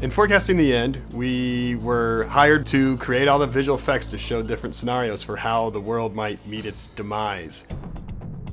In Forecasting the End, we were hired to create all the visual effects to show different scenarios for how the world might meet its demise.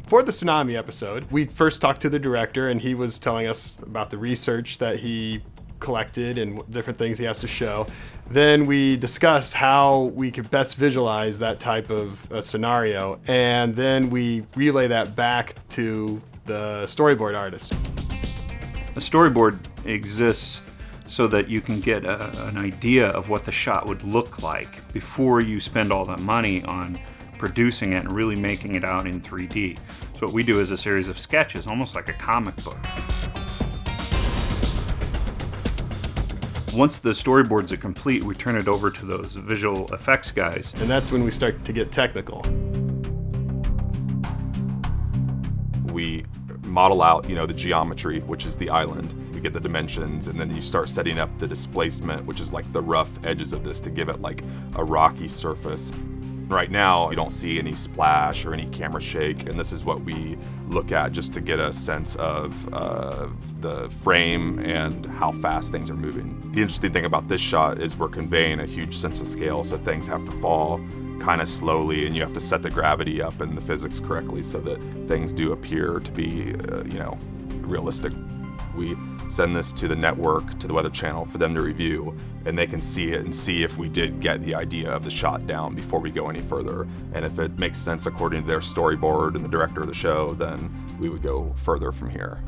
For the tsunami episode, we first talked to the director, and he was telling us about the research that he collected and different things he has to show. Then we discussed how we could best visualize that type of scenario, and then we relay that back to the storyboard artist. A storyboard exists so that you can get an idea of what the shot would look like before you spend all that money on producing it and really making it out in 3D. So what we do is a series of sketches, almost like a comic book. Once the storyboards are complete, we turn it over to those visual effects guys. And that's when we start to get technical. We model out, the geometry, which is the island. We get the dimensions, and then you start setting up the displacement, which is like the rough edges of this to give it like a rocky surface. Right now, you don't see any splash or any camera shake, and this is what we look at just to get a sense of the frame and how fast things are moving. The interesting thing about this shot is we're conveying a huge sense of scale, so things have to fall kind of slowly, and you have to set the gravity up and the physics correctly so that things do appear to be, realistic. We send this to the network, to the Weather Channel, for them to review, and they can see it and see if we did get the idea of the shot down before we go any further. And if it makes sense according to their storyboard and the director of the show, then we would go further from here.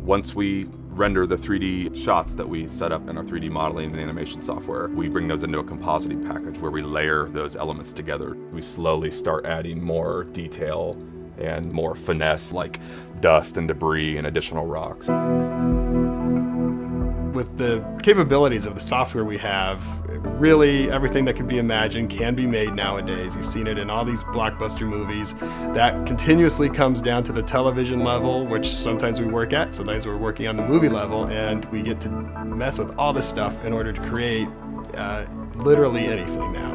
Once we render the 3D shots that we set up in our 3D modeling and animation software, we bring those into a compositing package where we layer those elements together. We slowly start adding more detail and more finesse, like dust and debris and additional rocks. With the capabilities of the software we have, really everything that could be imagined can be made nowadays. You've seen it in all these blockbuster movies. That continuously comes down to the television level, which sometimes we work at, sometimes we're working on the movie level, and we get to mess with all this stuff in order to create literally anything now.